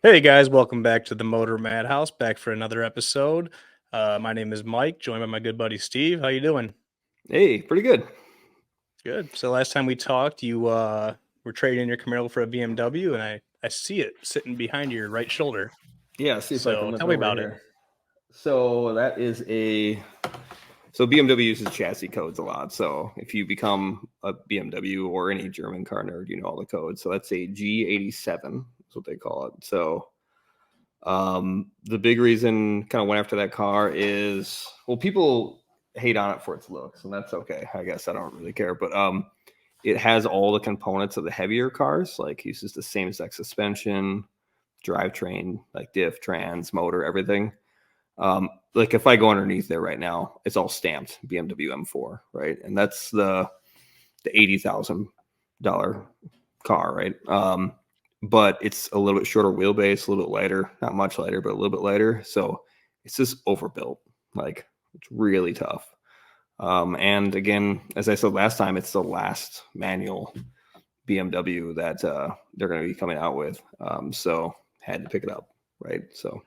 Hey guys, welcome back to the Motor Madhouse. Back for another episode. My name is Mike, joined by my good buddy Steve. How you doing? Hey, pretty good. Good. So last time we talked, you were trading in your Camaro for a BMW, and I see it sitting behind your right shoulder. Yeah, see if I can So lift tell it me over about it. here. So that is so BMW uses chassis codes a lot. So if you become a BMW or any German car nerd, you know all the codes. So that's a G87 is what they call it. So the big reason kind of went after that car is, well, people hate on it for its looks, and that's okay. I guess I don't really care, but it has all the components of the heavier cars. Like uses the same exact suspension, drivetrain, like diff, trans, motor, everything. Like if I go underneath there right now, it's all stamped BMW M4, right? And that's the $80,000 car, right? But it's a little bit shorter wheelbase, a little bit lighter, not much lighter, but a little bit lighter. So it's just overbuilt. Like it's really tough. And again, as I said last time, it's the last manual BMW that they're going to be coming out with. So had to pick it up, right? So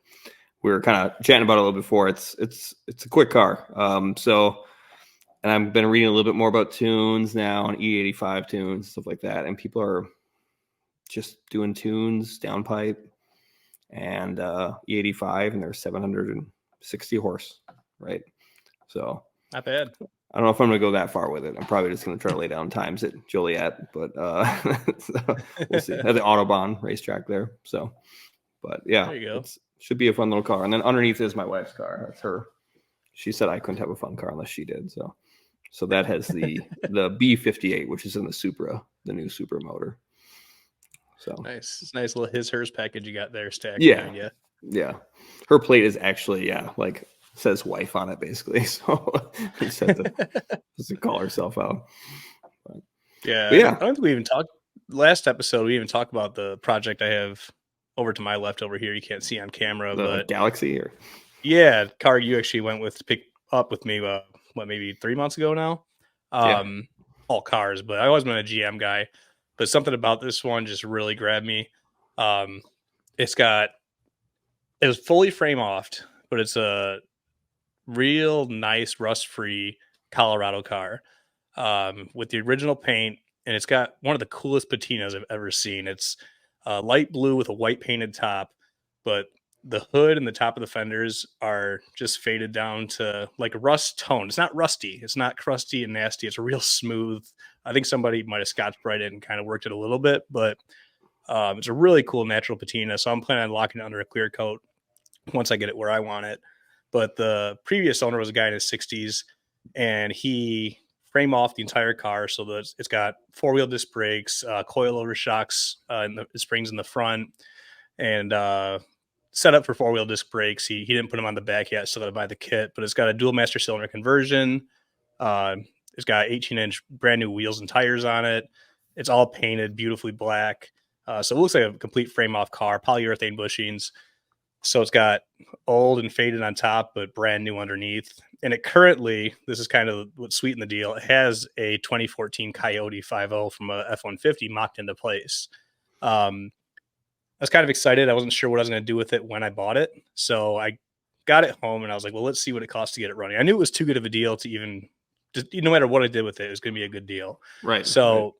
we were kind of chatting about it a little before. It's a quick car. And I've been reading a little bit more about tunes now and E85 tunes, stuff like that. And people are just doing tunes, downpipe, and E85, and they're 760 horse, right? So Not bad. I don't know if I'm going to go that far with it. I'm probably just going to try to lay down times at Joliet, but so we'll see. At the Autobahn racetrack there. So, but yeah, There you go. it should be a fun little car. And then underneath is my wife's car. That's her. She said I couldn't have a fun car unless she did. So that has the B58, which is in the Supra, the new Supra motor. So Nice. It's a nice little his hers package you got there stacked yeah, behind you. yeah. Her plate is actually like says wife on it basically. So I just have to call herself out. Yeah, But I yeah, don't think we even talked last episode. We even talked about the project I have over to my left over here. You can't see on camera, the but Galaxy or yeah, car you actually went with to pick up with me, maybe 3 months ago now? yeah. All cars, but I always been a GM guy, but something about this one just really grabbed me. Um, it's got it was fully frame offed, but it's a real nice rust-free Colorado car, with the original paint, and it's got one of the coolest patinas I've ever seen. It's light blue with a white painted top, but the hood and the top of the fenders are just faded down to like a rust tone. It's not rusty. It's not crusty and nasty. It's real smooth. I think somebody might have scotch brighted it and kind of worked it a little bit, but it's a really cool natural patina. So I'm planning on locking it under a clear coat once I get it where I want it. But the previous owner was a guy in his 60s, and he frame off the entire car so that it's got four-wheel disc brakes, coilover shocks, in the springs in the front, and set up for four-wheel disc brakes. He didn't put them on the back yet, so that I buy the kit. But it's got a dual master cylinder conversion. Uh, it's got 18-inch brand new wheels and tires on it. It's all painted beautifully black. So it looks like a complete frame off car, polyurethane bushings. So it's got old and faded on top, but brand new underneath. And it currently, this is kind of what sweetened the deal. It has a 2014 Coyote 5.0 from a F-150 mocked into place. I was kind of excited. I wasn't sure what I was going to do with it when I bought it. So I got it home and I was like, well, let's see what it costs to get it running. I knew it was too good of a deal to even, just no matter what I did with it, it was going to be a good deal. Right. So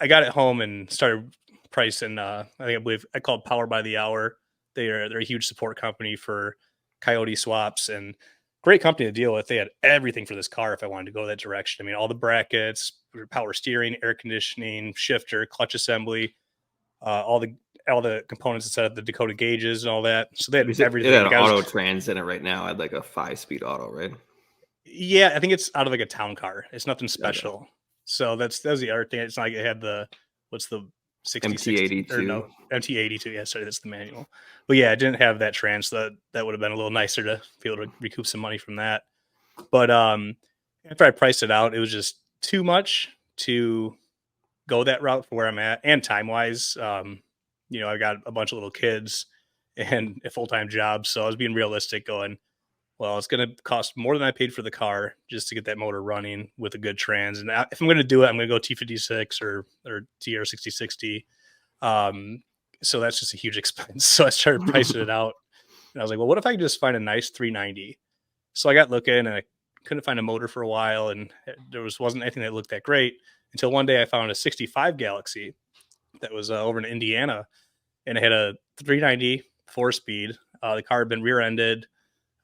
I got it home and started pricing. I believe I called Power by the Hour. They're a huge support company for Coyote swaps and great company to deal with. They had everything for this car if I wanted to go that direction. I mean, all the brackets, power steering, air conditioning, shifter, clutch assembly, all the components that set up the Dakota gauges and all that. So they had It everything. had an Like I was, auto trans in it right now. I had like a 5-speed auto, right? yeah, I think it's out of like a town car. It's nothing Okay. special. So that was the other thing. It's not like it had the what's the 66 or MT82. no MT82. Yeah, sorry, that's the manual. But yeah, it didn't have that trans. So that would have been a little nicer to be able to recoup some money from that. But after I priced it out, it was just too much to go that route for where I'm at and time wise. I got a bunch of little kids and a full time job, so I was being realistic, going, well, it's going to cost more than I paid for the car just to get that motor running with a good trans. And if I'm going to do it, I'm going to go T56 or TR6060. So that's just a huge expense. So I started pricing it out, and I was like, well, what if I could just find a nice 390? So I got looking, and I couldn't find a motor for a while, and wasn't anything that looked that great until one day I found a 65 Galaxy that was over in Indiana, and it had a 390 4-speed. The car had been rear-ended,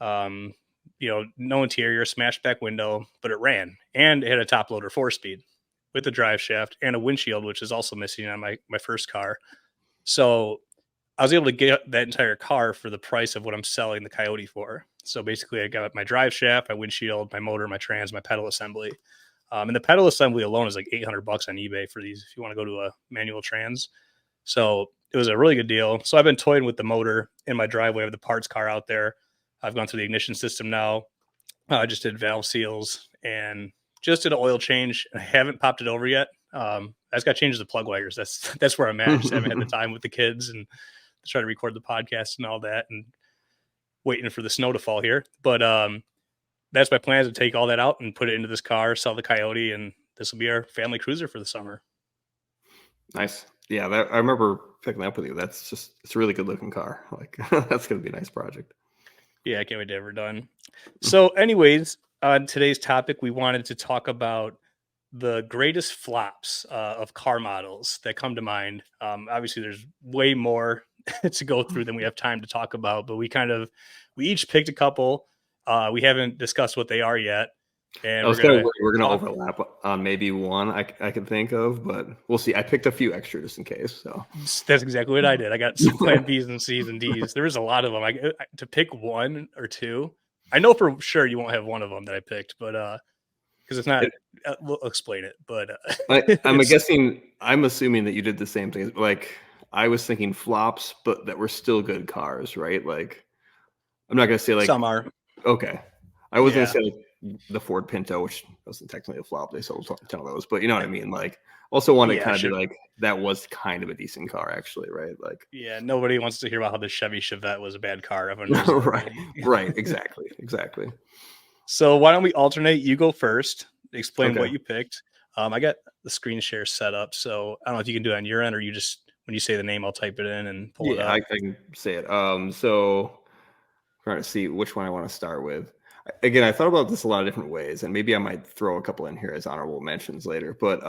um, no interior, smashed back window, but it ran, and it had a top loader 4-speed with a drive shaft and a windshield, which is also missing on my first car. So I was able to get that entire car for the price of what I'm selling the Coyote for. So basically, I got my drive shaft, my windshield, my motor, my trans, my pedal assembly. And the pedal assembly alone is like $800 on eBay for these if you want to go to a manual trans. So it was a really good deal. So I've been toying with the motor in my driveway. I have the parts car out there. I've gone through the ignition system now. I just did valve seals and just did an oil change. I haven't popped it over yet. I just got to change the plug wires. That's where I'm at. I just haven't had the time with the kids and try to record the podcast and all that, and waiting for the snow to fall here. But that's my plan, is to take all that out and put it into this car, sell the Coyote, and this will be our family cruiser for the summer. Nice. Yeah, I remember picking that up with you. It's a really good looking car. Like that's going to be a nice project. Yeah, I can't wait to have her done. So anyways, on today's topic, we wanted to talk about the greatest flops of car models that come to mind. Obviously, there's way more to go through than we have time to talk about, but we each picked a couple. We haven't discussed what they are yet. And we're going to overlap on maybe one I can think of, but we'll see. I picked a few extra just in case. So that's exactly what I did. I got some plan B's and C's and D's. There was a lot of them. To pick one or two, I know for sure you won't have one of them that I picked, but because it's not, we'll explain it. But I'm assuming that you did the same thing. Like I was thinking flops, but that were still good cars, right? Like I'm not going to say like some are okay. I was going to say like the Ford Pinto, which wasn't technically a flop. They sold a ton of those, but you know what I mean? Like also want to kind of be like, that was kind of a decent car actually, right? Like, yeah, nobody wants to hear about how the Chevy Chevette was a bad car. Right. Exactly. So why don't we alternate? You go first, explain what you picked. I got the screen share set up, so I don't know if you can do it on your end, or you just, when you say the name, I'll type it in and pull it up. I can say it. So I'm trying to see which one I want to start with. Again, I thought about this a lot of different ways, and maybe I might throw a couple in here as honorable mentions later. But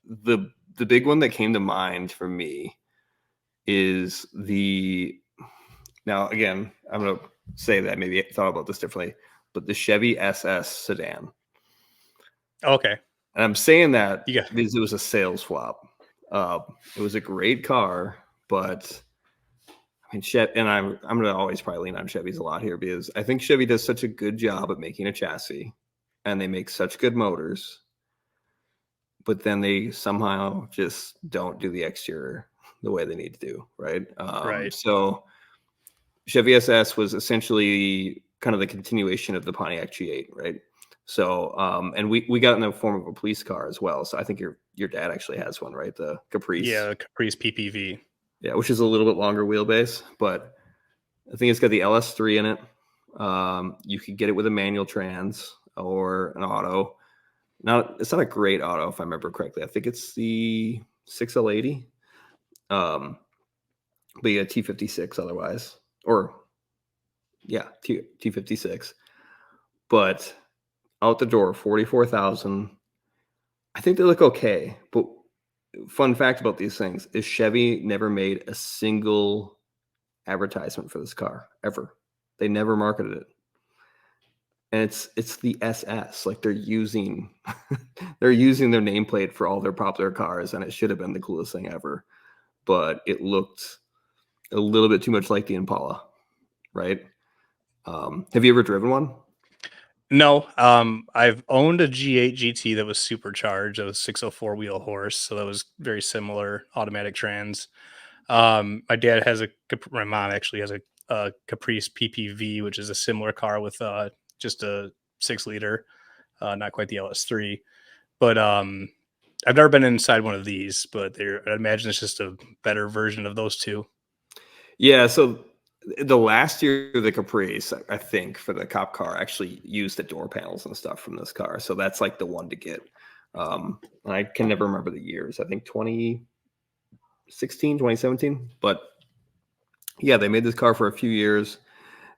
the big one that came to mind for me is now again, I'm going to say that maybe I thought about this differently, but the Chevy SS sedan. Okay. And I'm saying that because it was a sales flop. It was a great car, but I mean, and I'm going to always probably lean on Chevys a lot here because I think Chevy does such a good job at making a chassis, and they make such good motors, but then they somehow just don't do the exterior the way they need to do, right? Right. So Chevy SS was essentially kind of the continuation of the Pontiac G8, right? So, and we got in the form of a police car as well. So I think your dad actually has one, right? The Caprice. Yeah, the Caprice PPV. Yeah, which is a little bit longer wheelbase, but I think it's got the LS3 in it. You could get it with a manual trans or an auto. Now, it's not a great auto, if I remember correctly. I think it's the 6L80. But yeah, T56 otherwise. Or, yeah, T56. But out the door, 44,000. I think they look okay. But fun fact about these things is Chevy never made a single advertisement for this car ever. They never marketed it. And it's the SS. Like they're using their nameplate for all their popular cars, and it should have been the coolest thing ever. But it looked a little bit too much like the Impala, right? Have you ever driven one? No, I've owned a G8 GT that was supercharged. That was 604 wheel horse, so that was very similar automatic trans. My dad has my mom actually has a Caprice PPV, which is a similar car with just a 6-liter, not quite the LS3. But I've never been inside one of these, but I imagine it's just a better version of those two. Yeah, so the last year, the Caprice, I think, for the cop car actually used the door panels and stuff from this car. So that's like the one to get. I can never remember the years. I think 20, 2017. But yeah, they made this car for a few years.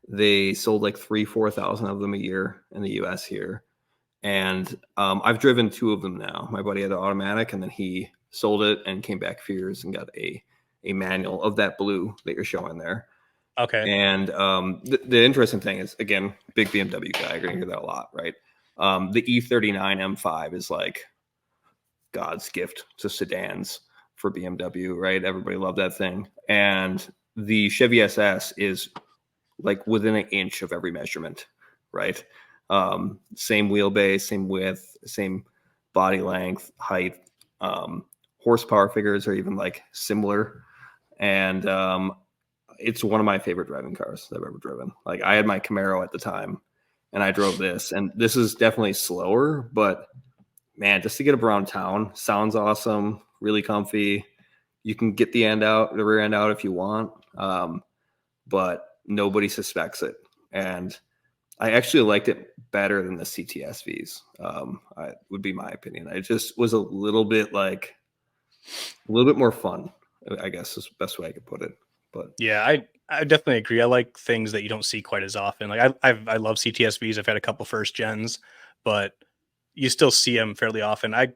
They sold like 4,000 of them a year in the US here. And I've driven 2 of them now. My buddy had an automatic, and then he sold it and came back a few years and got a manual of that blue that you're showing there. Okay. And the interesting thing is, again, big BMW guy, you're going to hear that a lot, right? The E39 M5 is like God's gift to sedans for BMW, right? Everybody loved that thing. And the Chevy SS is like within an inch of every measurement, right? Same wheelbase, same width, same body length, height. Horsepower figures are even like similar. And it's one of my favorite driving cars that I've ever driven. Like, I had my Camaro at the time, and I drove this, and this is definitely slower, but man, just to get up around town, sounds awesome, really comfy. You can get the rear end out if you want, but nobody suspects it. And I actually liked it better than the CTSVs. Would be my opinion. It just was a little bit more fun, I guess is the best way I could put it. But yeah, I definitely agree. I like things that you don't see quite as often. Like I love CTSVs. I've had a couple first gens, but you still see them fairly often. I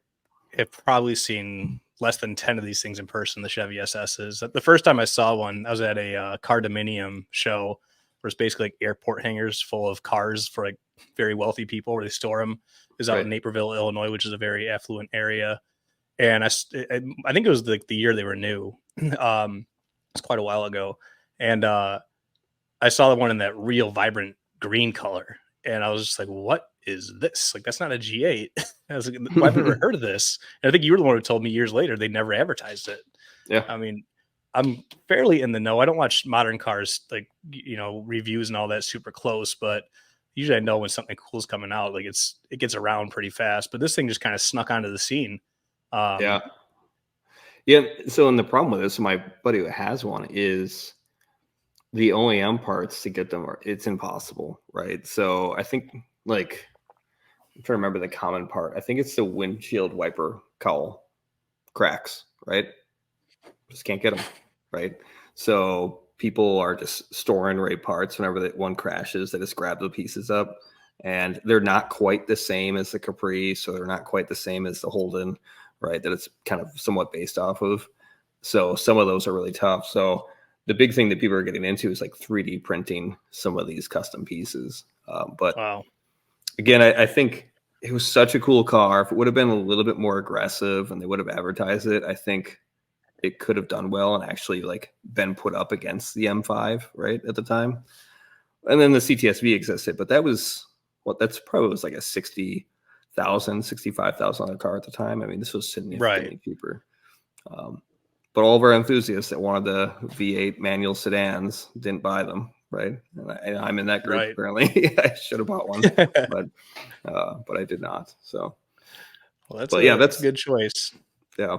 have probably seen less than 10 of these things in person, the Chevy SSs. The first time I saw one, I was at a Cardominium show where it's basically like airport hangars full of cars for like very wealthy people where they store them. It was out right. in Naperville, Illinois, which is a very affluent area. And I think it was the year they were new. It's quite a while ago. And I saw the one in that real vibrant green color. And I was just like, what is this? Like, that's not a G8. I was like, well, I've never heard of this. And I think you were the one who told me years later they never advertised it. Yeah. I mean, I'm fairly in the know. I don't watch modern cars, like, reviews and all that super close, but usually I know when something cool is coming out. Like, it gets around pretty fast. But this thing just kind of snuck onto the scene. Yeah. So, and the problem with this, my buddy who has one, is the OEM parts to get them, it's impossible, right? So I think, like, I'm trying to remember the common part. I think it's the windshield wiper cowl cracks, right? Just can't get them, right? So people are just storing right parts whenever that one crashes. They just grab the pieces up, and they're not quite the same as the Capri, so they're not quite the same as the Holden, right? That it's kind of somewhat based off of. So some of those are really tough. So the big thing that people are getting into is like 3D printing some of these custom pieces. But Wow. Again, I think it was such a cool car. If it would have been a little bit more aggressive and they would have advertised it, I think it could have done well and actually like been put up against the M5 right at the time. And then the CTSV existed, but that's probably was like a 60,000, 65,000 car at the time. I mean, this was significantly cheaper. But all of our enthusiasts that wanted the V8 manual sedans didn't buy them, right? And I'm in that group apparently. I should have bought one, but I did not. So, well, that's a good choice. Yeah,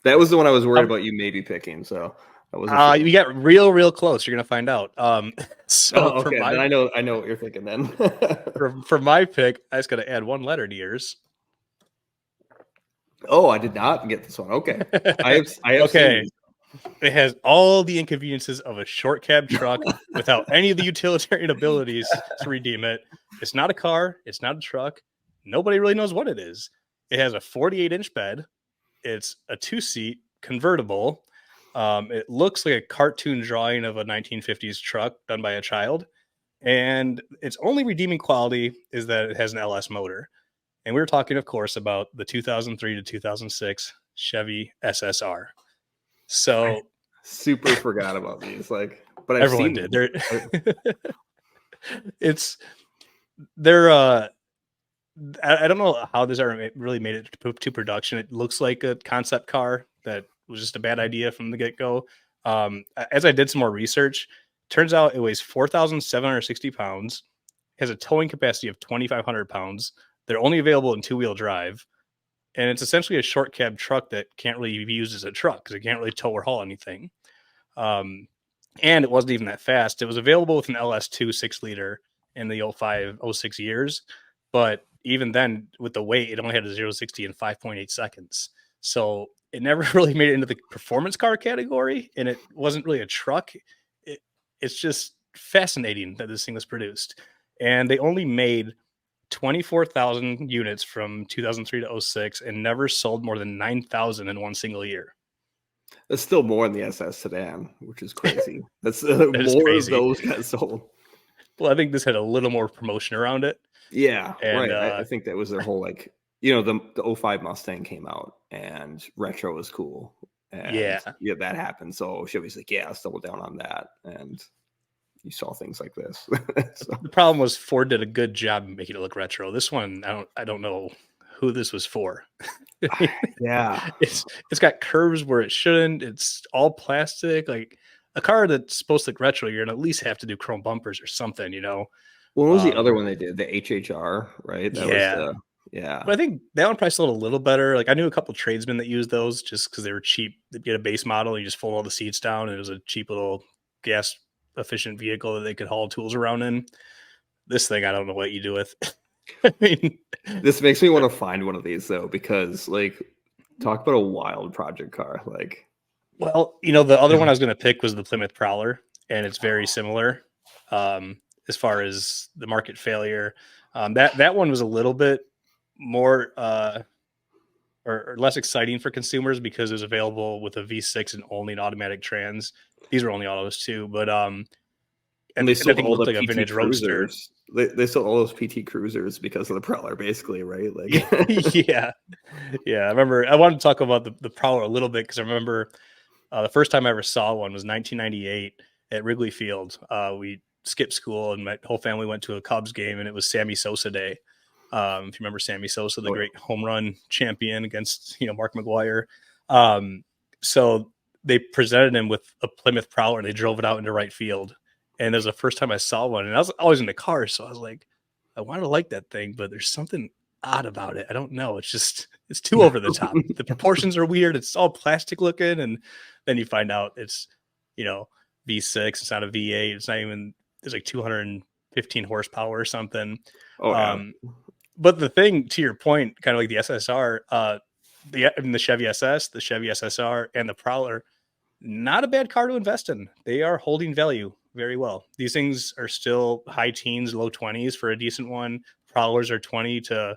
that was the one I was worried about you maybe picking. So I wasn't sure. You got real close. You're gonna find out. Okay, then I know what you're thinking. Then for my pick, I just got to add one letter to yours. Oh, I did not get this one. Okay, I have. Okay, it has all the inconveniences of a short cab truck without any of the utilitarian abilities to redeem it. It's not a car. It's not a truck. Nobody really knows what it is. It has a 48-inch bed. It's a 2-seat convertible. It looks like a cartoon drawing of a 1950s truck done by a child. And its only redeeming quality is that it has an LS motor. And we were talking, of course, about the 2003 to 2006 Chevy SSR. So I super forgot about these. Like, but everyone did. They're I don't know how this really made it to production. It looks like a concept car that was just a bad idea from the get-go. As I did some more research, turns out it weighs 4,760 pounds, has a towing capacity of 2,500 pounds. They're only available in 2-wheel drive, and it's essentially a short cab truck that can't really be used as a truck because it can't really tow or haul anything. And it wasn't even that fast. It was available with an LS2 6-liter in the 05, 06 years, but even then, with the weight, it only had a 0 to 60 in 5.8 seconds. So it never really made it into the performance car category, and it wasn't really a truck. It's just fascinating that this thing was produced. And they only made 24,000 units from 2003 to '06 and never sold more than 9,000 in one single year. That's still more in the SS sedan, which is crazy. That's That is more of crazy. those got sold. Well, I think this had a little more promotion around it. Yeah, And right. I think that was their whole like, the '05 Mustang came out and retro was cool. And yeah, yeah, that happened. So Chevy's like, yeah, let's double down on that. And you saw things like this. So, the problem was Ford did a good job making it look retro. This one, I don't know who this was for. yeah. It's got curves where it shouldn't. It's all plastic. Like a car that's supposed to look retro, you're gonna at least have to do chrome bumpers or something, you know. What was the other one they did? The HHR, right? That was Yeah. yeah. But I think that one probably sold a little better. Like I knew a couple tradesmen that used those just because they were cheap. They'd get a base model, you just fold all the seats down, and it was a cheap little gas efficient vehicle that they could haul tools around in. This thing, I don't know what you do with. I mean, This makes me want to find one of these though, because like talk about a wild project car. Like well, the other one I was going to pick was the Plymouth Prowler, and it's very similar as far as the market failure. That one was a little bit more or less exciting for consumers because it was available with a V6 and only an automatic trans. These were only autos too, but and they and I sold think it all looked the like a PT vintage roadster. Cruisers. They sold all those PT Cruisers because of the Prowler, basically, right? Like Yeah, yeah. I remember. I wanted to talk about the Prowler a little bit because I remember the first time I ever saw one was 1998 at Wrigley Field. We skipped school and my whole family went to a Cubs game, and it was Sammy Sosa Day. If you remember Sammy Sosa, the great home run champion against Mark McGwire. So they presented him with a Plymouth Prowler and they drove it out into right field. And it was the first time I saw one, and I was always in the car, so I was like, I want to like that thing, but there's something odd about it. I don't know. It's too over the top. The proportions are weird. It's all plastic looking, and then you find out it's V6. It's not a V8. It's not even. It's like 215 horsepower or something. oh yeah. But the thing, to your point, kind of like the SSR, the Chevy SS, the Chevy SSR, and the Prowler, not a bad car to invest in. They are holding value very well. These things are still high teens, low 20s for a decent one. Prowlers are 20 to,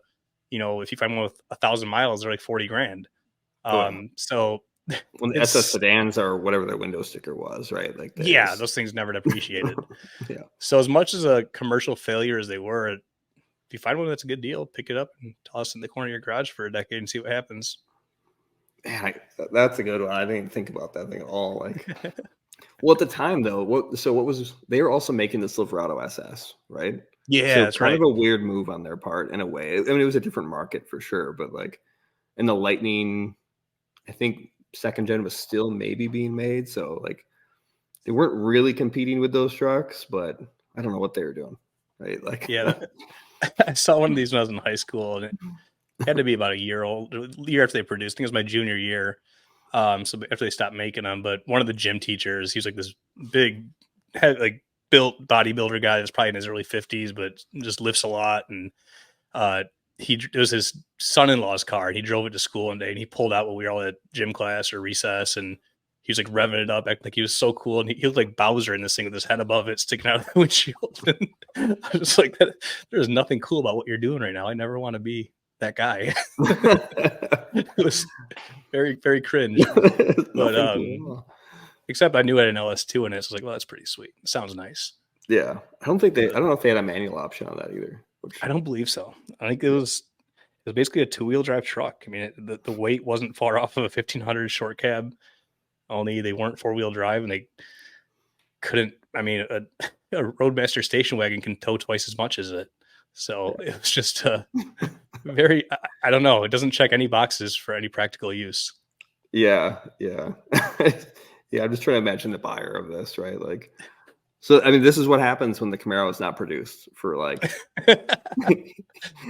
if you find one with 1,000 miles, they're like 40 grand. So when the SS sedans are whatever their window sticker was, right? Like those things never depreciated. Yeah. So as much as a commercial failure as they were, if you find one that's a good deal, pick it up and toss it in the corner of your garage for a decade and see what happens. Yeah, that's a good one. I didn't think about that thing at all. Like, well, at the time though, what was they were also making the Silverado SS, right? Yeah, so that's kind right. of a weird move on their part in a way. I mean, it was a different market for sure, but like in the Lightning, I think second gen was still maybe being made, so like they weren't really competing with those trucks, but I don't know what they were doing, right? Like, yeah, I saw one of these when I was in high school, and it had to be about a year after they produced. I think it was my junior year. So after they stopped making them, but one of the gym teachers, he's like this big, built bodybuilder guy that's probably in his early 50s, but just lifts a lot. And it was his son-in-law's car, and he drove it to school one day, and he pulled out when we were all at gym class or recess, and he was like revving it up, acting like he was so cool. And he looked like Bowser in this thing with his head above it, sticking out of the windshield. And I was just like, there's nothing cool about what you're doing right now. I never want to be that guy. It was very, very cringe. But except I knew it had an LS2 in it, so I was like, well, that's pretty sweet. It sounds nice. Yeah. I don't know if they had a manual option on that either. I don't believe so. I think it was basically a two-wheel drive truck. I mean, the weight wasn't far off of a 1500 short cab. Only they weren't four-wheel drive, and they couldn't. I mean, a Roadmaster station wagon can tow twice as much as it. So it was just very. I don't know. It doesn't check any boxes for any practical use. Yeah. Yeah. I'm just trying to imagine the buyer of this, right? Like, so I mean, this is what happens when the Camaro is not produced for like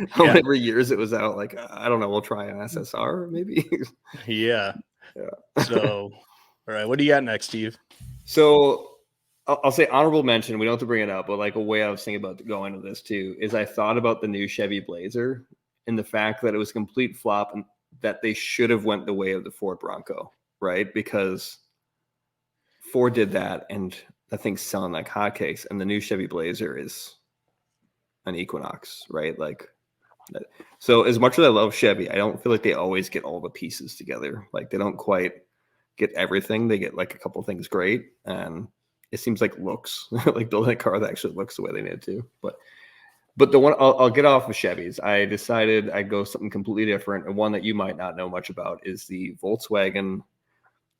however years it was out. Like, I don't know. We'll try an SSR maybe. Yeah. So, all right. What do you got next, Steve? So I'll say honorable mention. We don't have to bring it up, but like a way I was thinking about going to this too is I thought about the new Chevy Blazer and the fact that it was a complete flop. And that they should have went the way of the Ford Bronco, right? Because Ford did that, and that thing's selling like hotcakes, and the new Chevy Blazer is an Equinox, right? Like, so as much as I love Chevy, I don't feel like they always get all the pieces together. Like they don't quite get everything. They get like a couple things great, and it seems like looks like building a car that actually looks the way they need it to. But the one I'll get off of Chevys. I decided I'd go something completely different, and one that you might not know much about is the Volkswagen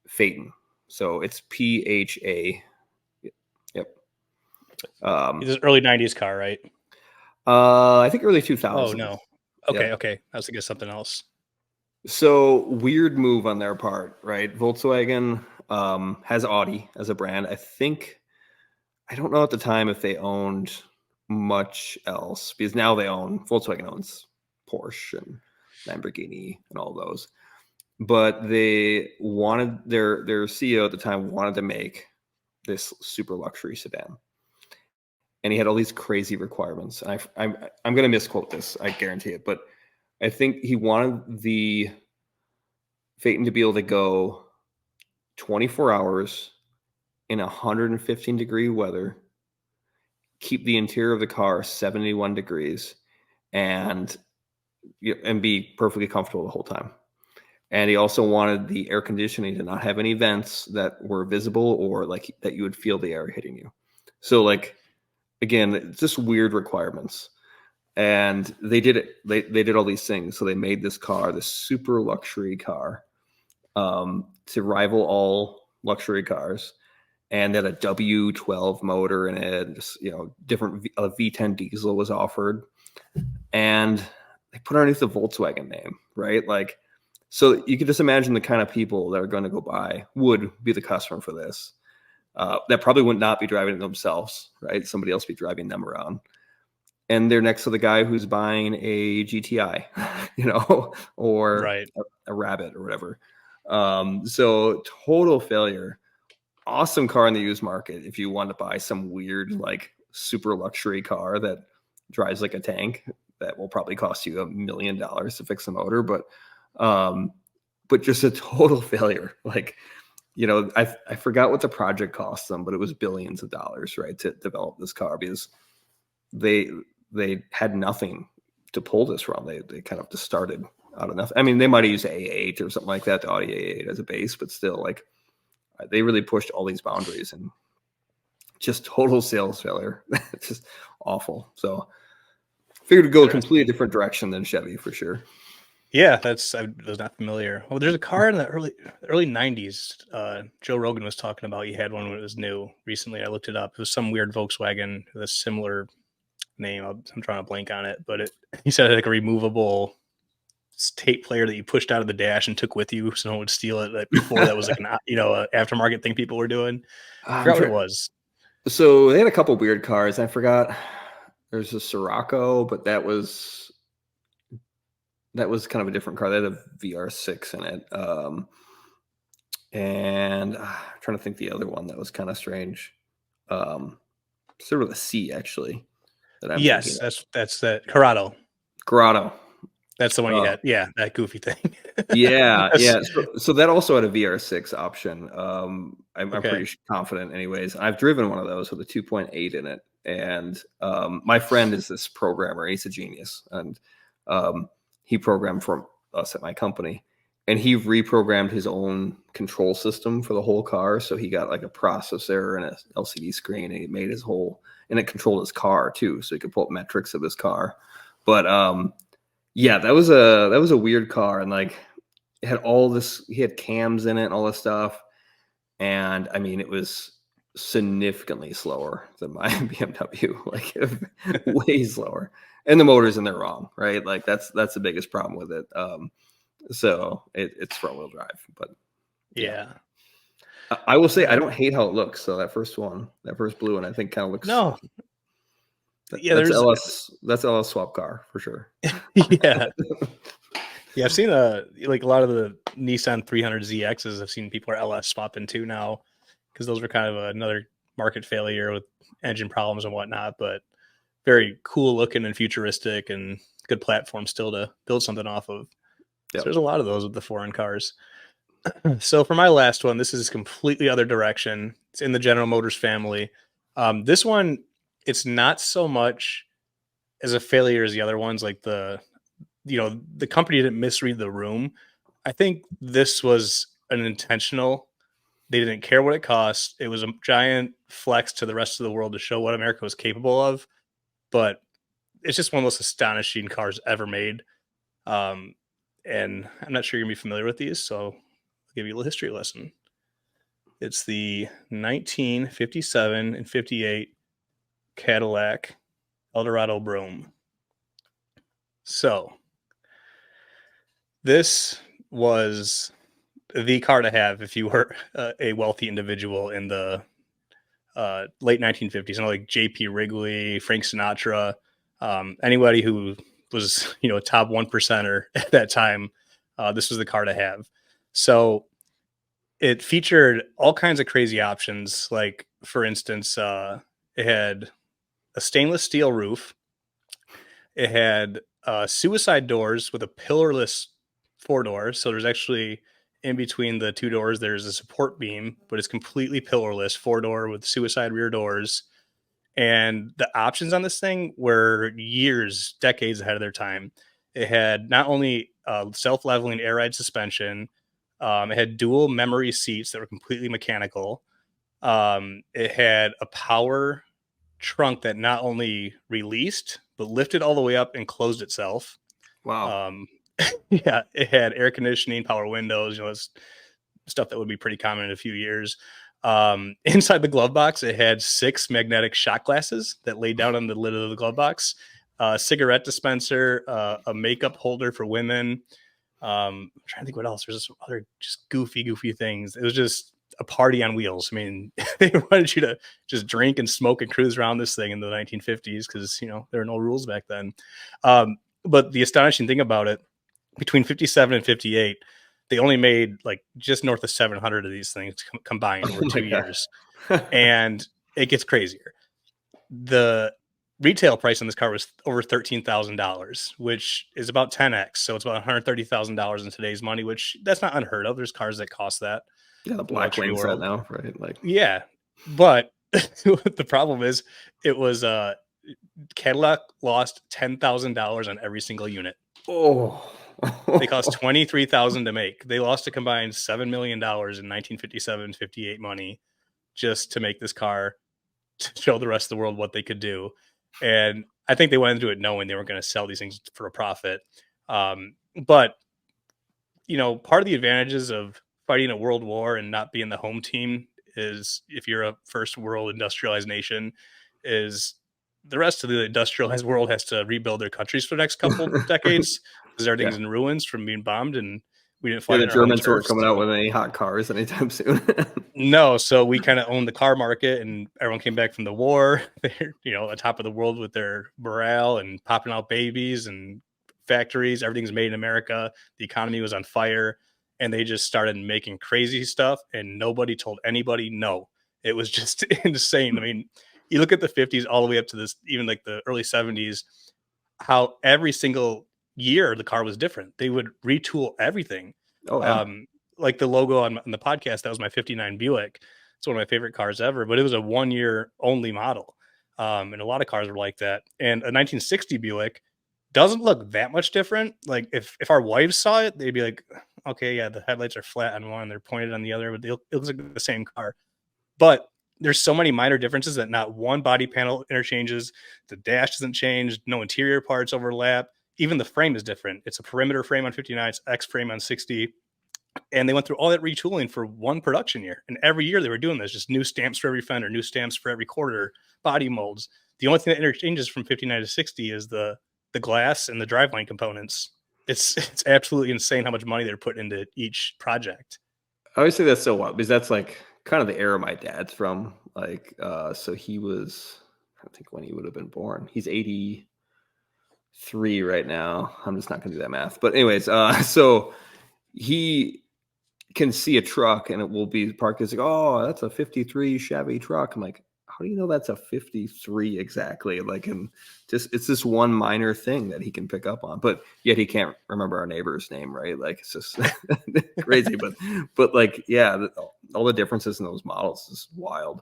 Phaeton. So it's PHA. Yep. It's an early 90s car, right? I think early Oh, 2000s. no. Okay, Yep. okay. I was thinking of something else. So weird move on their part, right? Volkswagen has Audi as a brand. I don't know at the time if they owned much else because now Volkswagen owns Porsche and Lamborghini and all those. But they wanted their CEO at the time wanted to make this super luxury sedan, and he had all these crazy requirements. And I'm going to misquote this, I guarantee it, but I think he wanted the Phaeton to be able to go 24 hours in 115-degree weather, keep the interior of the car 71 degrees, and be perfectly comfortable the whole time. And he also wanted the air conditioning to not have any vents that were visible or like that you would feel the air hitting you. So like, again, just weird requirements. And they did it. They did all these things. So they made this car, this super luxury car, to rival all luxury cars. And they had a W12 motor in it. Just, different V10 diesel was offered. And they put underneath the Volkswagen name, right? Like, so you could just imagine the kind of people that are going to go buy would be the customer for this. That probably would not be driving it themselves, right? Somebody else be driving them around. And they're next to the guy who's buying a GTI, or Right. a Rabbit or whatever. So total failure. Awesome car in the used market if you want to buy some weird, like super luxury car that drives like a tank that will probably cost you $1 million to fix the motor, but just a total failure. Like, I forgot what the project cost them, but it was billions of dollars, right, to develop this car because they had nothing to pull this from. They kind of just started out of nothing. I mean, they might have used A8 or something like that, the Audi A8 as a base, but still, like, they really pushed all these boundaries and just total sales failure. It's just awful. So figured to go a completely different direction than Chevy for sure. Yeah, I was not familiar. Oh, there's a car in the early 90s. Joe Rogan was talking about he had one when it was new recently. I looked it up. It was some weird Volkswagen with a similar name. I'm trying to blank on it, but he said it had like a removable tape player that you pushed out of the dash and took with you so no one would steal it. Like before that was like an aftermarket thing people were doing. I forgot what it was. So they had a couple weird cars. I forgot. There's a Sirocco, but that was kind of a different car. They had a VR6 in it. And I'm trying to think the other one that was kind of strange. Sort of a C actually. Yes, that's that Corrado. That's the one you had. Yeah, that goofy thing. Yeah. So that also had a VR6 option. I'm Okay. pretty confident anyways. I've driven one of those with a 2.8 in it. And my friend is this programmer. He's a genius. And he programmed for us at my company. And he reprogrammed his own control system for the whole car. So he got like a processor and an LCD screen, and he made and it controlled his car too. So he could pull up metrics of his car. But yeah, that was a weird car, and like it had all this. He had cams in it and all this stuff, and I mean, it was significantly slower than my BMW, like way slower. And the motor's in there wrong, right? Like that's the biggest problem with it. So it's front wheel drive, but yeah. I will say I don't hate how it looks. So that first blue one, I think kind of looks. No. Yeah, that's LS swap car for sure. Yeah. Yeah, I've seen like a lot of the Nissan 300ZXs. I've seen people are LS swapping too now because those were kind of another market failure with engine problems and whatnot. But very cool looking and futuristic and good platform still to build something off of. So Yep. there's a lot of those with the foreign cars. So for my last one, this is completely other direction. It's in the General Motors family. This one, it's not so much as a failure as the other ones. Like the company didn't misread the room. I think this was an intentional. They didn't care what it cost. It was a giant flex to the rest of the world to show what America was capable of. But it's just one of the most astonishing cars ever made. Um, and I'm not sure you're gonna be familiar with these, so I'll give you a little history lesson. It's the 1957 and 58 Cadillac Eldorado Brougham. So this was the car to have if you were a wealthy individual in the late 1950s. Like J.P. Wrigley, Frank Sinatra, anybody who was a top 1%er at that time. This was the car to have. So it featured all kinds of crazy options. Like for instance, it had a stainless steel roof. It had suicide doors with a pillarless four doors. So there's actually in between the two doors, there's a support beam, but it's completely pillarless, four door with suicide rear doors. And the options on this thing were years, decades ahead of their time. It had not only self leveling air ride suspension, it had dual memory seats that were completely mechanical. It had a power trunk that not only released but lifted all the way up and closed itself. Wow. Yeah, it had air conditioning, power windows, it's stuff that would be pretty common in a few years. Inside the glove box, it had 6 magnetic shot glasses that laid down on the lid of the glove box, a cigarette dispenser, a makeup holder for women. I'm trying to think what else. There's some other just goofy things. It was just a party on wheels. I mean, they wanted you to just drink and smoke and cruise around this thing in the 1950s because there were no rules back then. But the astonishing thing about it, between 57 and 58, they only made like just north of 700 of these things combined over Oh my 2 years, God. and it gets crazier. The retail price on this car was over $13,000, which is about 10x. So it's about $130,000 in today's money, which that's not unheard of. There's cars that cost that Yeah, the in the luxury Blackwing's that world. now, right? Like, Yeah, but the problem is it was Cadillac lost $10,000 on every single unit. oh, They cost $23,000 to make. They lost a combined $7 million in 1957-58 money just to make this car to show the rest of the world what they could do. And I think they went into it knowing they weren't going to sell these things for a profit. But part of the advantages of fighting a world war and not being the home team is, if you're a first world industrialized nation, is the rest of the industrialized world has to rebuild their countries for the next couple decades because yeah. everything's in ruins from being bombed, and we didn't Yeah, fight the in our home Germans turf. weren't coming out So with any hot cars anytime soon. no, so we kind of owned the car market, and everyone came back from the war. They're on top of the world with their morale and popping out babies and factories. Everything's made in America. The economy was on fire, and they just started making crazy stuff, and nobody told anybody no. It was just insane. I mean, you look at the 50s all the way up to this, even like the early 70s, how every single year the car was different. They would retool everything. Oh, yeah. Like the logo on the podcast, that was my 59 Buick. It's one of my favorite cars ever, but it was a 1 year only model. And a lot of cars were like that. And a 1960 Buick doesn't look that much different. Like if our wives saw it, they'd be like, okay, yeah, the headlights are flat on one, they're pointed on the other, but it looks like the same car. But there's so many minor differences that not one body panel interchanges. The dash doesn't change. No interior parts overlap. Even the frame is different. It's a perimeter frame on 59. It's X frame on 60. And they went through all that retooling for one production year. And every year they were doing this, just new stamps for every fender, new stamps for every quarter, body molds. The only thing that interchanges from 59 to 60 is the glass and the driveline components. It's absolutely insane how much money they're putting into each project. I always say that's so wild because that's like kind of the era my dad's from. Like, so he was, I think when he would have been born. He's 83 right now. I'm just not going to do that math. But anyways, so he can see a truck and it will be parked. It's like, oh, that's a 53 Chevy truck. I'm like, how do you know that's a 53 exactly? Like, and just it's this one minor thing that he can pick up on, but yet he can't remember our neighbor's name, right? Like, it's just crazy. But like, yeah, all the differences in those models is wild.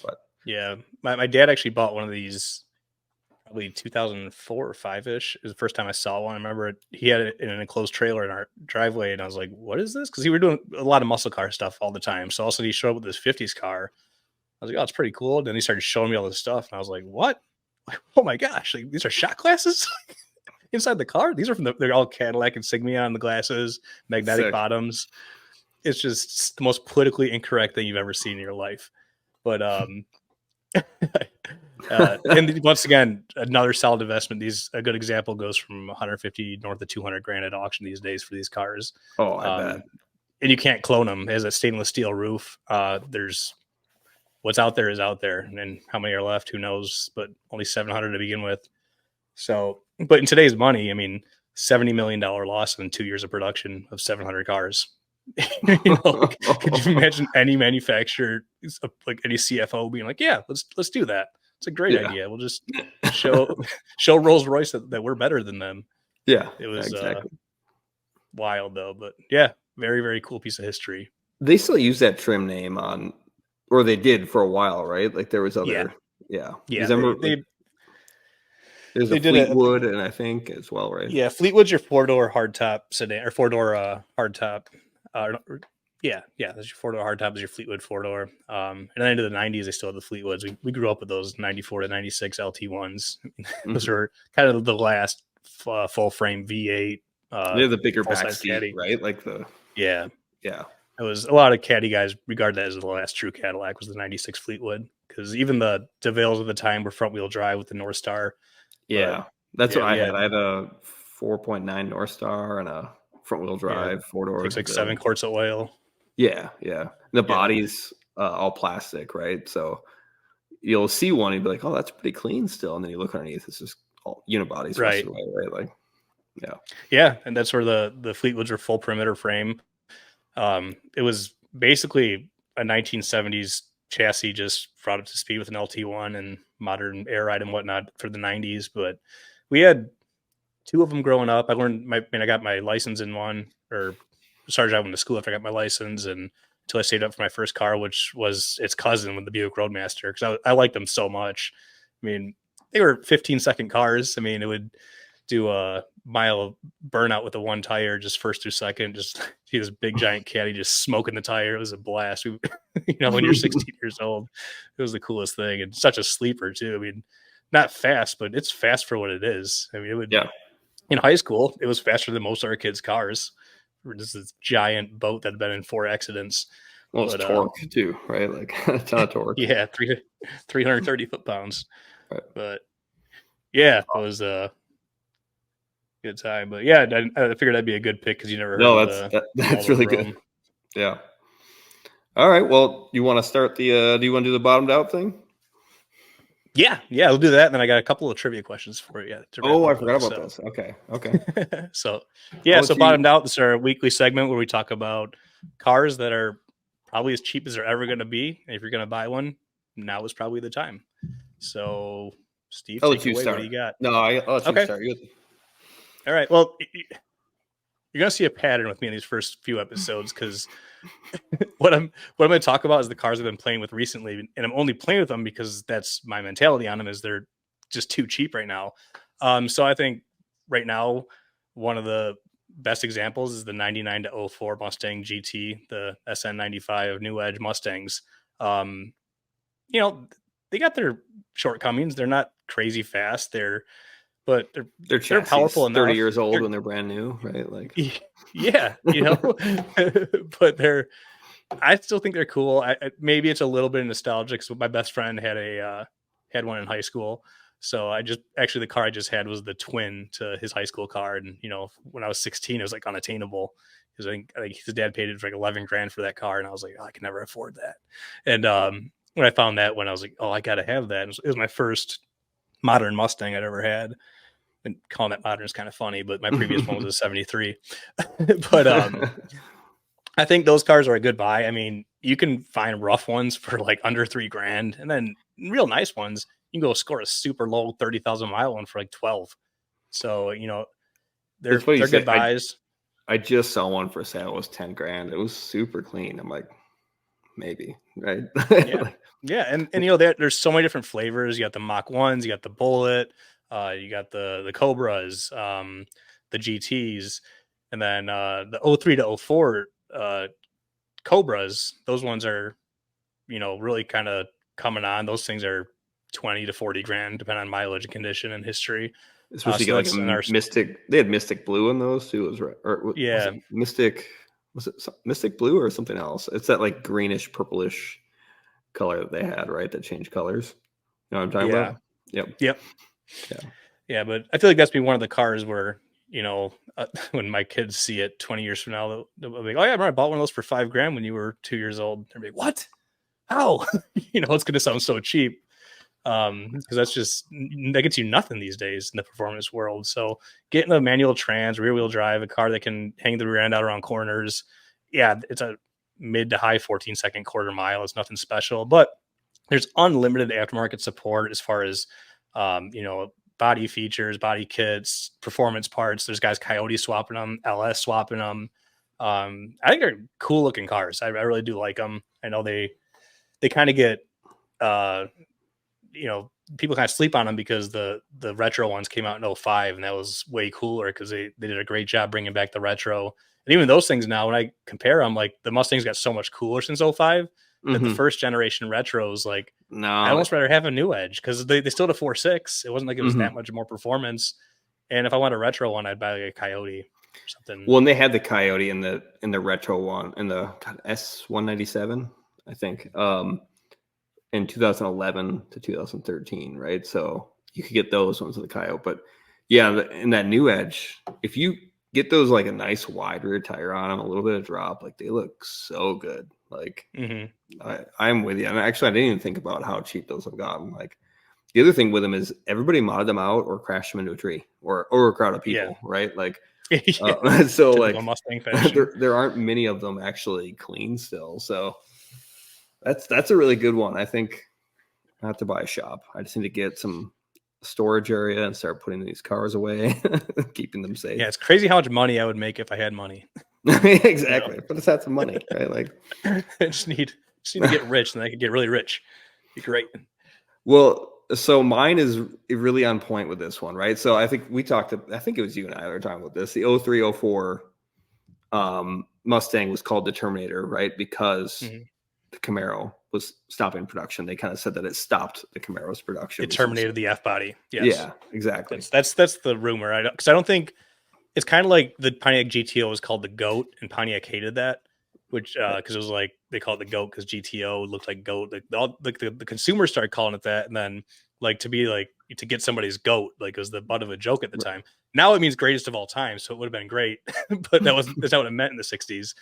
But yeah, my dad actually bought one of these probably 2004 or 5-ish. It was the first time I saw one. I remember he had it in an enclosed trailer in our driveway, and I was like, "What is this?" Because he were doing a lot of muscle car stuff all the time. So also he showed up with this 50s car. I was like, "Oh, it's pretty cool." And then he started showing me all this stuff, and I was like, "What? Oh my gosh! Like, these are shot glasses inside the car. These are they're all Cadillac insignia on the glasses, magnetic sick. bottoms. It's just the most politically incorrect thing you've ever seen in your life." But and once again, another solid investment. A good example goes from 150 north of 200 grand at auction these days for these cars. Oh, I bet. And you can't clone them. It has a stainless steel roof. There's what's out there is out there, and how many are left? Who knows? But only 700 to begin with. So, but in today's money, I mean, $70 million loss in 2 years of production of 700 cars. Could you imagine any manufacturer, like any CFO, being like, "Yeah, let's do that. It's a great idea. We'll just show Rolls Royce that we're better than them." Yeah, It was exactly. wild though, but yeah, very very cool piece of history. They still use that trim name on, or they did for a while, right? Like there was other, Yeah. There's a They did it. Fleetwood, and I think as well, right? Yeah, Fleetwood's your 4-door hardtop sedan or 4-door hardtop. That's your 4-door hardtop is your Fleetwood 4-door. And then into the 90s, they still have the Fleetwoods. We grew up with those 94 to 96 LT1s. Those were kind of the last full frame V8. They're the bigger back full-size seat, caddy. right? Like Yeah. yeah. It was a lot of caddy guys regard that as the last true Cadillac was the 96 Fleetwood, because even the DeVales of the time were front wheel drive with the North Star. Yeah. That's what I had. I had a 4.9 North Star and a front wheel drive, 4-door. Takes like 7 quarts of oil. Yeah. The body's all plastic, right? So you'll see one and be like, "Oh, that's pretty clean still." And then you look underneath, it's just all unibodies Right. away, right? Like, and that's where the Fleetwoods are full perimeter frame. It was basically a 1970s chassis just brought up to speed with an LT1 and modern air ride and whatnot for the 90s. But we had 2 of them growing up. I got my license in one, or started driving to school after I got my license, and until I saved up for my first car, which was its cousin with the Buick Roadmaster, because I liked them so much. I mean, they were 15-second cars. I mean, it would do a mile burnout with the one tire, just first through second. Just see this big giant caddy just smoking the tire. It was a blast. When you're 16 years old, it was the coolest thing, and such a sleeper too. I mean, not fast, but it's fast for what it is. I mean, it would. Yeah. In high school, it was faster than most of our kids' cars. Just this giant boat that had been in 4 accidents. Well, it's torque too, right? Like a ton of torque. Yeah, 330 foot-pounds. Right. But yeah, it was a good time. But yeah, I figured that'd be a good pick because you never heard. No, that's really good. Yeah. All right. Well, you want to start the? Do you want to do the bottomed out thing? Yeah, we'll do that. And then I got a couple of trivia questions for you. I forgot about this. Okay. So bottomed out. This is our weekly segment where we talk about cars that are probably as cheap as they're ever going to be. And if you're going to buy one, now is probably the time. So, Steve, I'll let you start. What do you got? No, I'll let you start. All right. Well, you're going to see a pattern with me in these first few episodes, because what I'm going to talk about is the cars I've been playing with recently, and I'm only playing with them because that's my mentality on them, is they're just too cheap right now. So I think right now one of the best examples is the 99 to 04 Mustang GT, the SN95 New Edge Mustangs. They got their shortcomings. They're not crazy fast. They're powerful enough. 30 years old when they're brand new, right? Like, yeah, but I still think they're cool. Maybe it's a little bit nostalgic. So my best friend had one in high school. So the car I just had was the twin to his high school car. And, when I was 16, it was like unattainable, because I think his dad paid it for like 11 grand for that car. And I was like, I can never afford that. And when I found that one, I was like, I got to have that. It was my first modern Mustang I'd ever had. And calling that modern is kind of funny, but my previous one was a 73. But I think those cars are a good buy. I mean, you can find rough ones for like under $3,000, and then real nice ones you can go score a super low 30,000 mile one for like 12. So It's funny you they're good said. buys. I just saw one for sale. It was 10 grand. It was super clean. I'm like, maybe, right? Yeah, Like, yeah, and there's so many different flavors. You got the Mach ones, you got the Bullet, you got the Cobras, the GTs, and then the '03 to '04 Cobras. Those ones are really kind of coming on. Those things are 20 to 40 grand, depending on mileage and condition and history. especially So got like that's in a our Mystic. They had Mystic Blue in those too. Was right, or was yeah, it Mystic? Was it Mystic Blue or something else? It's that like greenish, purplish color that they had, right? That changed colors. You know what I'm talking yeah, about? Yep. yep. Yeah. Yeah, but I feel like that's be one of the cars where when my kids see it 20 years from now, they'll be like, "Oh yeah, I remember I bought one of those for $5,000 when you were 2 years old." They're like, "What? How?" It's going to sound so cheap because that gets you nothing these days in the performance world. So getting a manual trans, rear wheel drive, a car that can hang the rear end out around corners, yeah, it's a mid to high 14-second quarter mile. It's nothing special, but there's unlimited aftermarket support as far as body features, body kits, performance parts. There's guys Coyote swapping them, LS swapping them. I think they're cool looking cars. I really do like them. I know they kind of get uh, people kind of sleep on them because the retro ones came out in '05 and that was way cooler because they did a great job bringing back the retro. And even those things now, when I compare them, like the Mustangs got so much cooler since '05 that the Mm-hmm. first generation retros, like I No. almost rather have a new Edge because they still had a 4.6. It wasn't like it was that Mm-hmm. much more performance. And if I want a retro one, I'd buy like a Coyote or something. Well, and they had the Coyote in the retro one in the S197, I think, in 2011 to 2013, right? So you could get those ones with the Coyote, but yeah, in that new Edge, if you get those like a nice wide rear tire on them, a little bit of drop, like they look so good. Like Mm-hmm. I'm with you. And actually, I didn't even think about how cheap those have gotten. Like the other thing with them is everybody modded them out or crashed them into a tree or a crowd of Yeah. people, right? Like Yeah. so Typical like Mustang fashion. there aren't many of them actually clean still. So that's a really good one. I think I have to buy a shop. I just need to get some storage area and start putting these cars away, keeping them safe. Yeah, it's crazy how much money I would make if I had money. Exactly. But just had some money, right? Like I just need to get rich, and I could get really rich. Be great. well, so mine is really on point with this one, right? So I think I think it was you and I were talking about this. The 0304 Mustang was called the Terminator, right? Because Mm-hmm. the Camaro was stopping production. They kind of said that it stopped the Camaro's production. It terminated the F body. Yes, Yeah, exactly. that's the rumor. I don't think it's kind of like the Pontiac GTO was called the GOAT, and Pontiac hated that, which because it was like they called it the GOAT because GTO looked like GOAT. Like the consumers started calling it that, and then like to get somebody's GOAT like it was the butt of a joke at the time. Now it means greatest of all time, so it would have been great, but that's not what it meant in the '60s.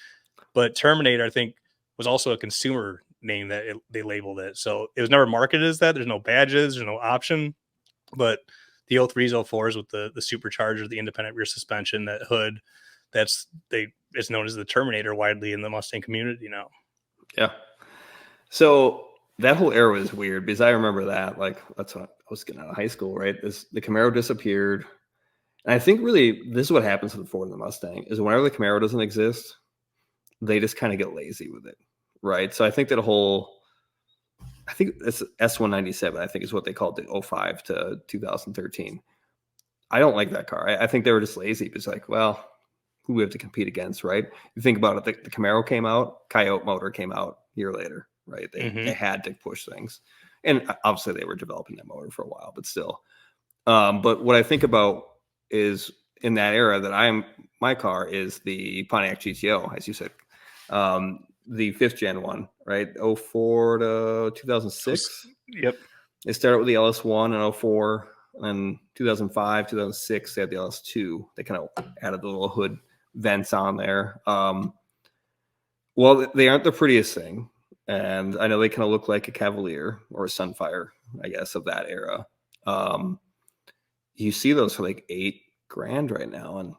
But Terminator, I think, was also a consumer name that they labeled it, so it was never marketed as that. There's no badges, there's no option, but the 03s, 04s with the supercharger, the independent rear suspension, that hood, it's known as the Terminator widely in the Mustang community now. Yeah. So that whole era was weird because I remember that. Like that's when I was getting out of high school, right? The Camaro disappeared. And I think really this is what happens with the Ford and the Mustang is whenever the Camaro doesn't exist, they just kind of get lazy with it. Right. So I think I think it's S197, I think is what they called the 05 to 2013. I don't like that car. I think they were just lazy. It's like, well, who we have to compete against, right? You think about it, the Camaro came out, Coyote motor came out a year later, right? They had to push things. And obviously they were developing that motor for a while, but still. But what I think about is in that era that my car is the Pontiac GTO, as you said. The fifth gen one, right? 04 to 2006. Yep. They started with the LS1 in 04, and 2005, 2006, they had the LS2. They kind of added the little hood vents on there. Well, they aren't the prettiest thing, and I know they kind of look like a Cavalier or a Sunfire, I guess, of that era. You see those for like $8,000 right now, and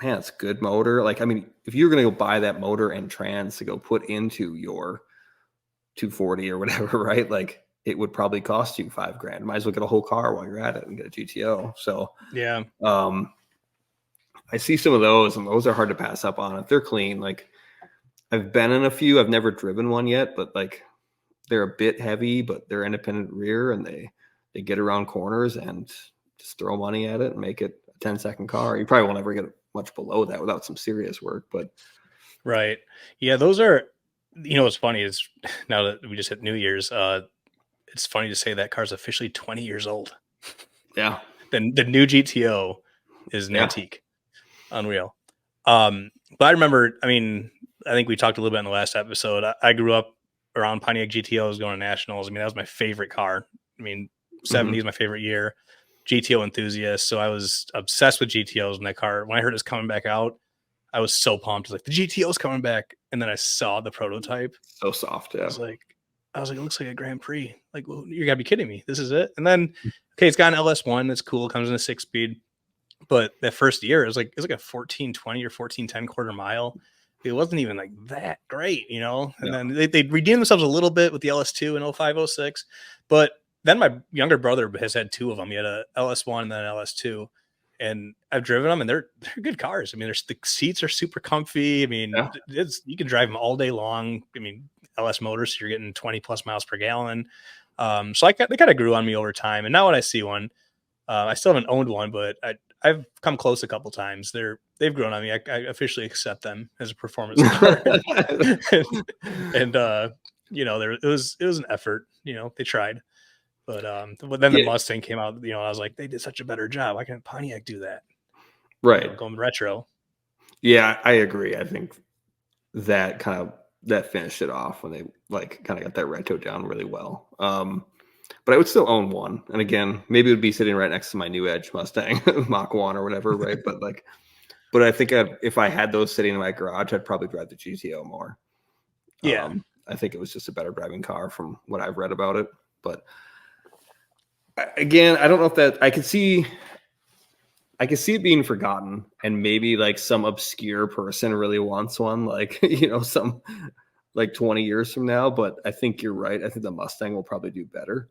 man, it's a good motor. Like, I mean, if you're going to go buy that motor and trans to go put into your 240 or whatever, right? Like it would probably cost you $5,000. Might as well get a whole car while you're at it and get a GTO. So Yeah. I see some of those, and those are hard to pass up on if they're clean. Like I've been in a few, I've never driven one yet, but like they're a bit heavy, but they're independent rear, and they get around corners and just throw money at it and make it a 10-second car. You probably won't ever get much below that without some serious work, but Right. Yeah, those are, what's funny is now that we just hit New Year's, it's funny to say that car's officially 20 years old. yeah. The new GTO is an Yeah. antique. Unreal. But I remember, I mean, I think we talked a little bit in the last episode. I grew up around Pontiac GTOs going to nationals. I mean, that was my favorite car. I mean, 70 is my favorite year. GTO enthusiast. So I was obsessed with GTOs when that car, when I heard it was coming back out, I was so pumped. I was like, the GTO's coming back. And then I saw the prototype. So soft. Yeah. I was like, it looks like a Grand Prix. Like, well, you gotta be kidding me. This is it. And then, okay, it's got an LS1. That's cool. It comes in a 6-speed. But that first year, it was like a 1420 or 1410 quarter mile. It wasn't even like that great, And then they redeemed themselves a little bit with the LS2 in 0506. But then my younger brother has had two of them. He had a LS1 and then an LS2. And I've driven them, and they're good cars. I mean, the seats are super comfy. I mean, you can drive them all day long. I mean, LS motors, so you're getting 20 plus miles per gallon. So they kind of grew on me over time. And now when I see one, I still haven't owned one, but I've come close a couple times. They've grown on me. I officially accept them as a performance car. and it was an effort. They tried. But then the Mustang came out, I was like, they did such a better job. Why can't Pontiac do that? Right. Going retro. Yeah, I agree. I think that finished it off when they like kind of got that retro down really well. But I would still own one. And again, maybe it would be sitting right next to my new Edge Mustang, Mach 1 or whatever, right? But I think if I had those sitting in my garage, I'd probably drive the GTO more. Yeah. I think it was just a better driving car from what I've read about it. But again, I don't know if that I could see it being forgotten, and maybe like some obscure person really wants one, like some like 20 years from now. But I think you're right. I think the Mustang will probably do better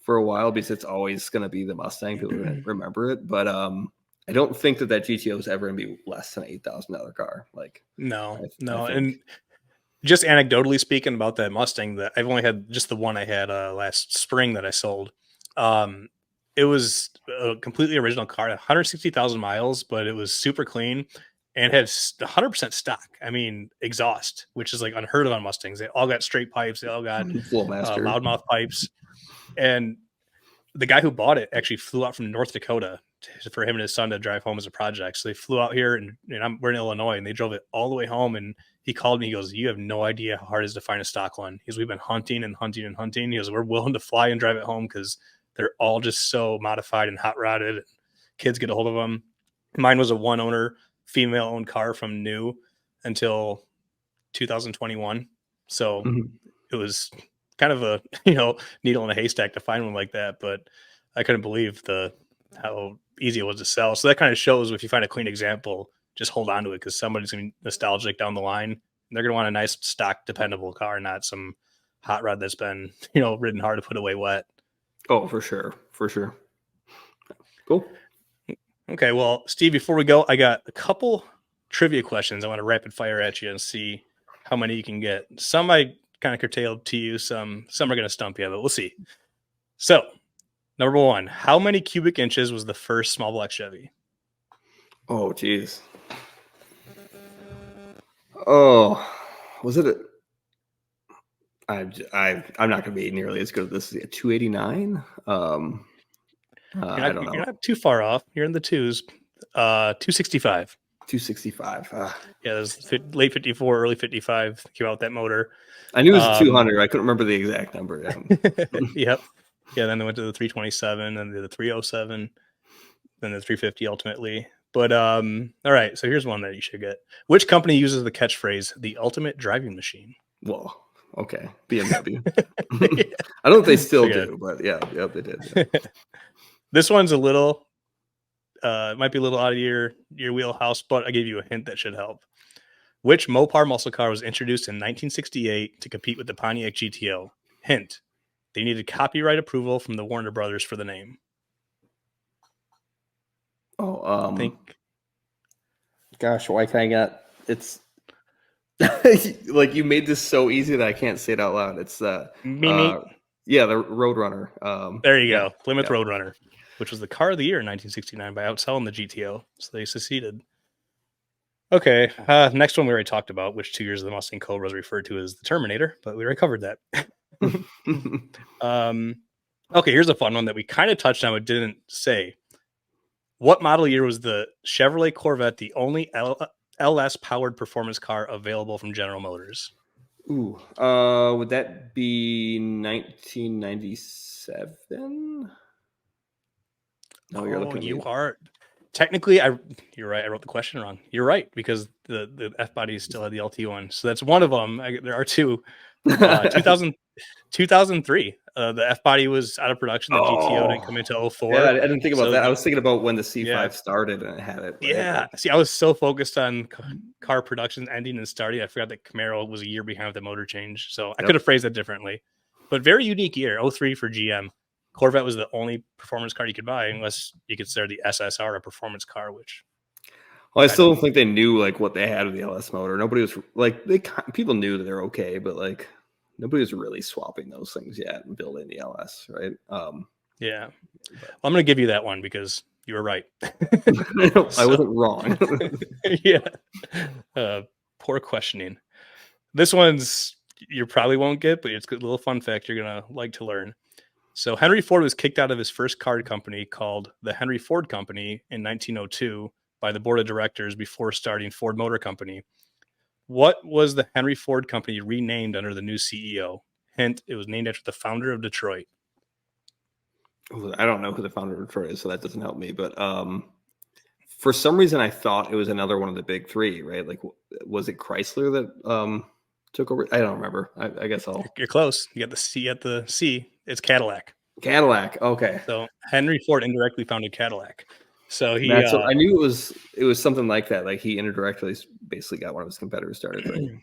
for a while because it's always going to be the Mustang. People remember it, but I don't think that GTO is ever going to be less than an $8,000 car. Like no. And just anecdotally speaking about that Mustang, that I've only had just the one I had last spring that I sold. It was a completely original car, 160,000 miles, but it was super clean and had 100% stock. I mean, exhaust, which is like unheard of on Mustangs. They all got straight pipes. They all got loudmouth pipes. And the guy who bought it actually flew out from North Dakota for him and his son to drive home as a project. So they flew out here, and we're in Illinois, and they drove it all the way home. And he called me. He goes, "You have no idea how hard it is to find a stock one." He goes, "We've been hunting and hunting and hunting." He goes, "We're willing to fly and drive it home because they're all just so modified and hot rodded. Kids get a hold of them." Mine was a one owner, female owned car from new until 2021. So it was kind of a, needle in a haystack to find one like that. But I couldn't believe how easy it was to sell. So that kind of shows if you find a clean example, just hold on to it, because somebody's going to be nostalgic down the line. And they're going to want a nice stock, dependable car, not some hot rod that's been, ridden hard to put away wet. Oh, for sure. For sure. Cool. Okay. Well, Steve, before we go, I got a couple trivia questions I want to rapid fire at you and see how many you can get. Some I kind of curtailed to you. Some are going to stump you, but we'll see. So, number one, how many cubic inches was the first small block Chevy? Oh, geez. Oh, was it I'm not going to be nearly as good at this. 289. I don't know. You're not too far off. You're in the twos. 265. 265. Yeah, it was late 54, early 55. Came out with that motor. I knew it was 200. I couldn't remember the exact number. Yep. Yeah, then they went to the 327 and the 307, then the 350 ultimately. But all right, so here's one that you should get. Which company uses the catchphrase "the ultimate driving machine"? Well, okay, BMW. Yeah. I don't know if they still do, but yeah, they did. Yeah. This one's a little, might be a little out of your wheelhouse, but I gave you a hint that should help. Which Mopar muscle car was introduced in 1968 to compete with the Pontiac GTO? Hint: they needed copyright approval from the Warner Brothers for the name. Oh, Think. gosh, why can't I get it's like you made this so easy that I can't say it out loud. It's Me. yeah, the Roadrunner. There you Yeah, go. Plymouth yeah. Roadrunner, which was the car of the year in 1969 by outselling the GTO. So they succeeded. Okay, next one we already talked about, which 2 years of the Mustang Cobra was referred to as the Terminator, but we already covered that. Okay, here's a fun one that we kind of touched on but didn't say. What model year was the Chevrolet Corvette the only LS powered performance car available from General Motors? Ooh, would that be 1997? No, you're looking at You me. are technically. You're right. I wrote the question wrong. You're right because the F body still had the LT one, so that's one of them. There are two. 2000, 2003. The F body was out of production. The GTO didn't come into Yeah, 04. I didn't think about So that. I was thinking about when the C5 yeah, started and it had it, right? yeah. See, I was so focused on car production ending and starting, I forgot that Camaro was a year behind with the motor change. So I could have phrased that differently. But very unique year, 03 for GM. Corvette was the only performance car you could buy, unless you consider the SSR a performance car, which Well, I still don't think they knew like what they had with the LS motor. Nobody was like people knew that they're okay, but like nobody was really swapping those things yet and building the LS, right? yeah. Well, I'm going to give you that one because you were right. I wasn't wrong. Yeah. Poor questioning. This one's you probably won't get, but it's a little fun fact you're going to like to learn. So Henry Ford was kicked out of his first car company called the Henry Ford Company in 1902 by the board of directors before starting Ford Motor Company. What was the Henry Ford Company renamed under the new CEO? Hint: it was named after the founder of Detroit. I don't know who the founder of Detroit is, so that doesn't help me. But for some reason, I thought it was another one of the big three, right? Like, was it Chrysler that took over? I don't remember. I guess You're close. You got the C at the C. It's Cadillac. Cadillac. Okay, So Henry Ford indirectly founded Cadillac. So he, that's what I knew. It was something like that. Like he indirectly basically got one of his competitors started, right?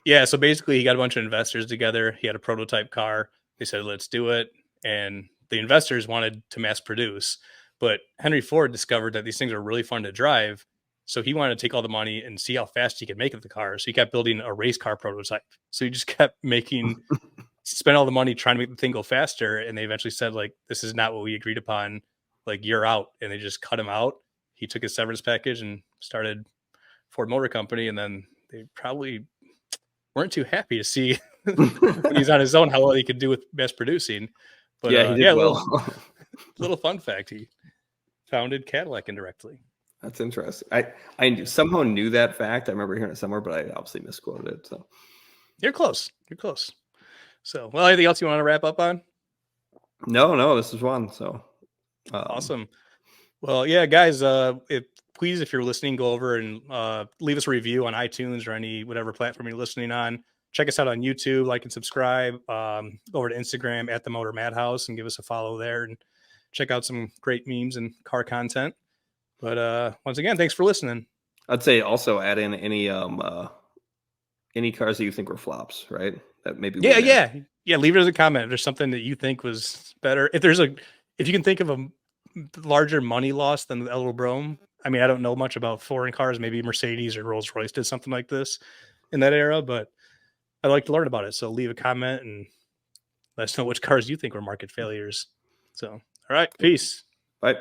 yeah. So basically, he got a bunch of investors together. He had a prototype car. They said, "Let's do it," and the investors wanted to mass produce. But Henry Ford discovered that these things are really fun to drive. So he wanted to take all the money and see how fast he could make the car. So he kept building a race car prototype. So he just kept spent all the money trying to make the thing go faster. And they eventually said, like, this is not what we agreed upon. Like, you're out. And they just cut him out. He took his severance package and started Ford Motor Company. And then they probably weren't too happy to see when he's on his own how well he could do with mass producing. But yeah, he did well. little fun fact: he founded Cadillac indirectly. That's interesting. I somehow knew that fact. I remember hearing it somewhere, but I obviously misquoted it. So you're close. You're close. So, well, anything else you want to wrap up on? No, this is one. So awesome. Well, yeah, guys. Please, if you're listening, go over and leave us a review on iTunes or any whatever platform you're listening on. Check us out on YouTube, like and subscribe. Over to Instagram at the Motor Madhouse and give us a follow there and check out some great memes and car content. But once again, thanks for listening. I'd say also add in any cars that you think were flops, right? That maybe Yeah. Leave it as a comment if there's something that you think was better. If you can think of a larger money loss than the El Brougham. I mean, I don't know much about foreign cars. Maybe Mercedes or Rolls Royce did something like this in that era, but I'd like to learn about it. So leave a comment and let us know which cars you think were market failures. So, all right, peace. Bye.